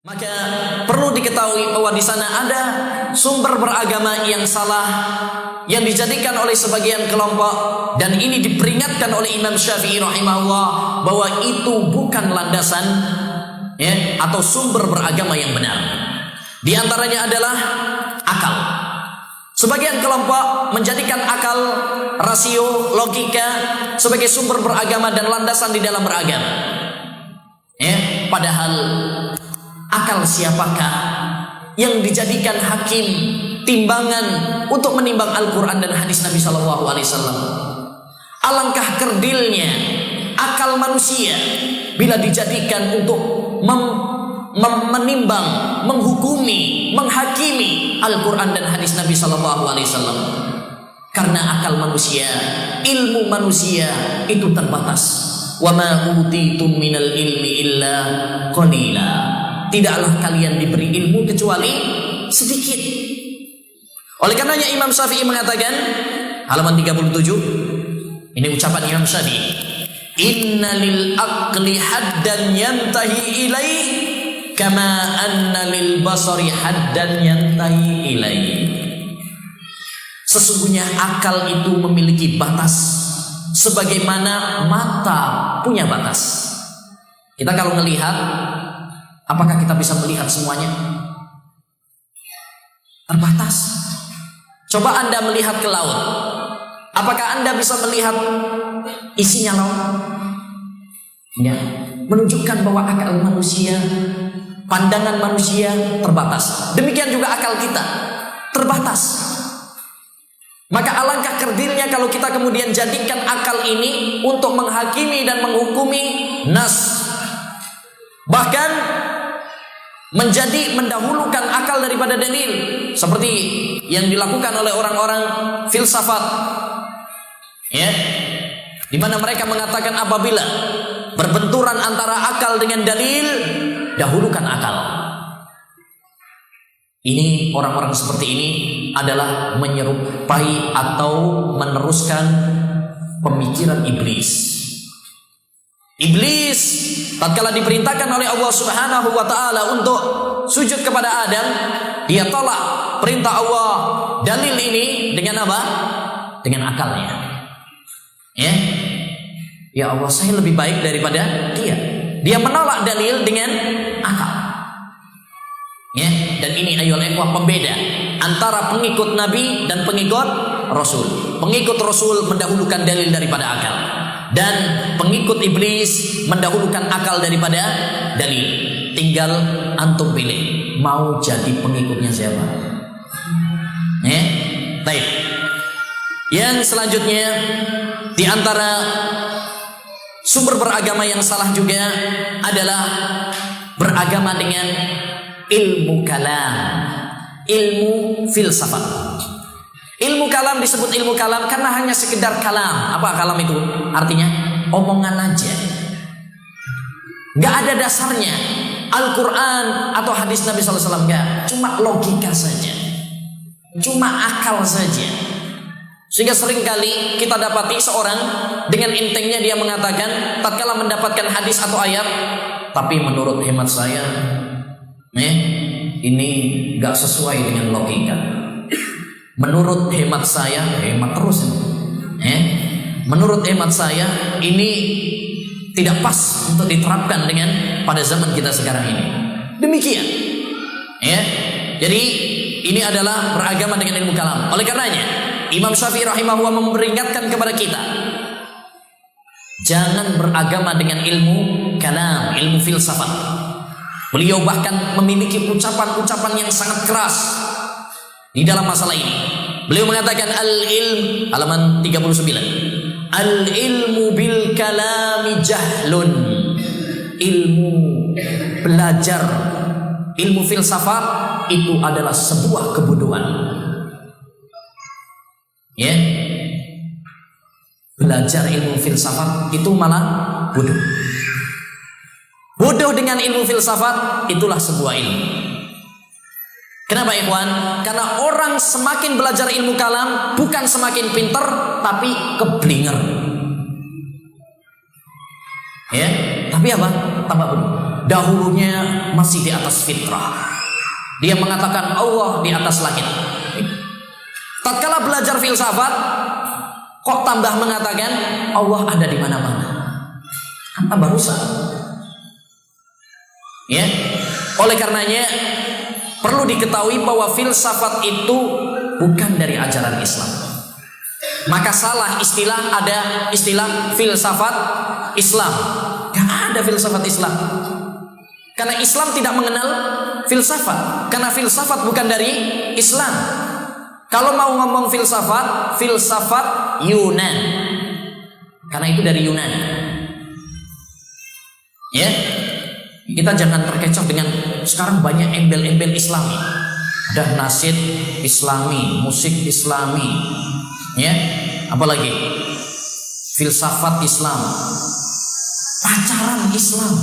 Maka perlu diketahui bahwa di sana ada sumber beragama yang salah yang dijadikan oleh sebagian kelompok, dan ini diperingatkan oleh Imam Syafi'i rahimahullah bahwa itu bukan landasan atau sumber beragama yang benar. Di antaranya adalah akal. Sebagian kelompok menjadikan akal, rasio, logika sebagai sumber beragama dan landasan di dalam beragama. Padahal akal siapakah yang dijadikan hakim, timbangan untuk menimbang Al-Quran dan hadis Nabi SAW? Alangkah kerdilnya akal manusia bila dijadikan untuk menimbang, menghukumi, menghakimi Al-Quran dan hadis Nabi SAW. Karena akal manusia, ilmu manusia itu terbatas. Wa ma utitum minal ilmi illa qalila. Tidaklah kalian diberi ilmu kecuali sedikit. Oleh karenanya Imam Syafi'i mengatakan, halaman 37, ini ucapan Imam Syafi'i, inna lil aqli haddan yantahi ilaih kama anna lil basari haddan yantahi ilaih. Sesungguhnya akal itu memiliki batas sebagaimana mata punya batas. Kita kalau melihat, apakah kita bisa melihat semuanya? Terbatas. Coba Anda melihat ke laut, apakah Anda bisa melihat isinya laut? Ya, menunjukkan bahwa akal manusia, pandangan manusia terbatas. Demikian juga akal kita terbatas. Maka alangkah kerdilnya kalau kita kemudian jadikan akal ini untuk menghakimi dan menghukumi nas. Bahkan mendahulukan akal daripada dalil, seperti yang dilakukan oleh orang-orang filsafat, di mana mereka mengatakan apabila berbenturan antara akal dengan dalil, dahulukan akal. Ini orang-orang seperti ini adalah menyerupai atau meneruskan pemikiran iblis. Iblis tatkala diperintahkan oleh Allah Subhanahu wa taala untuk sujud kepada Adam, dia tolak perintah Allah, dalil ini dengan apa? Dengan akalnya. Ya Allah, saya lebih baik daripada dia. Dia menolak dalil dengan akal. Dan ini ayolah ikhwah pembeda antara pengikut Nabi dan pengikut Rasul. Pengikut Rasul mendahulukan dalil daripada akal, dan pengikut iblis mendahulukan akal daripada dalil. Tinggal antum pilih mau jadi pengikutnya siapa. Baik. Yang selanjutnya di antara sumber beragama yang salah juga adalah beragama dengan ilmu kalam, ilmu filsafat. Ilmu kalam disebut ilmu kalam karena hanya sekedar kalam. Apa kalam itu? Artinya omongan aja, gak ada dasarnya. Al-Quran atau hadis Nabi SAW gak, cuma logika saja, cuma akal saja. Sehingga seringkali kita dapati seorang dengan entengnya dia mengatakan tatkala mendapatkan hadis atau ayat, tapi menurut hemat saya ini gak sesuai dengan logika. Menurut hemat saya, hemat terus. Menurut hemat saya ini tidak pas untuk diterapkan dengan pada zaman kita sekarang ini. Demikian. Jadi ini adalah beragama dengan ilmu kalam. Oleh karenanya Imam Syafi'i rahimahullah memperingatkan kepada kita, jangan beragama dengan ilmu kalam, ilmu filsafat. Beliau bahkan memiliki ucapan-ucapan yang sangat keras di dalam masalah ini. Beliau mengatakan al-ilm, halaman 39, al-ilmu bil kalami jahlun. Ilmu belajar, ilmu filsafat itu adalah sebuah kebodohan. Belajar ilmu filsafat itu malah bodoh. Bodoh dengan ilmu filsafat itulah sebuah ilmu. Kenapa ikhwan? Karena orang semakin belajar ilmu kalam bukan semakin pintar, tapi keblinger. Tapi apa? Tambah bodoh. dahulunya masih di atas fitrah. Dia mengatakan Allah di atas langit. Tatkala belajar filsafat, kok tambah mengatakan Allah ada di mana-mana. Kan tambah rusak. Ya. Oleh karenanya perlu diketahui bahwa filsafat itu bukan dari ajaran Islam. Maka salah istilah, ada istilah filsafat Islam. Gak ada filsafat Islam. Karena Islam tidak mengenal filsafat. Karena filsafat bukan dari Islam. Kalau mau ngomong filsafat, filsafat Yunan. Karena itu dari Yunan. Ya, kita jangan terkecoh dengan sekarang banyak embel-embel Islami. Ada nasyid Islami, musik Islami. Ya, apalagi filsafat Islam, pacaran Islam,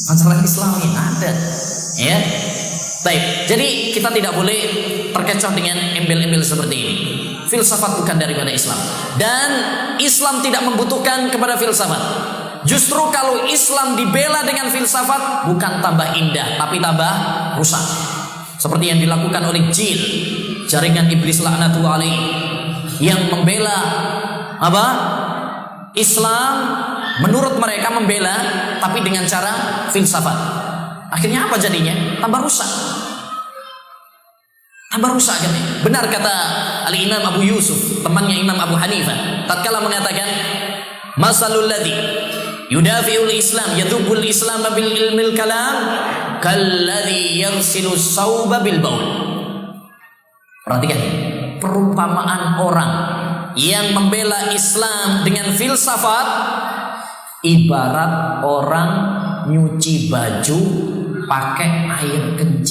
pacaran Islami ada, ya. Baik, jadi kita tidak boleh terkecoh dengan embel-embel seperti ini. Filsafat bukan daripada Islam, dan Islam tidak membutuhkan kepada filsafat. Justru kalau Islam dibela dengan filsafat, bukan tambah indah, tapi tambah rusak. Seperti yang dilakukan oleh jin, jaringan iblis laknatullah alaihi, yang membela apa? Islam menurut mereka membela, tapi dengan cara filsafat. Akhirnya apa jadinya? Tambah rusak. Tambah rusak kan? Benar kata Al-Imam Abu Yusuf, temannya Imam Abu Hanifah, tatkala mengatakan masalul ladzi yudafi'ul Islam yadhubul Islam bil ilmil kalam kalladzi yarsilu sauba bil baul. Perhatikan, perumpamaan orang yang membela Islam dengan filsafat ibarat orang nyuci baju pakai air kencing.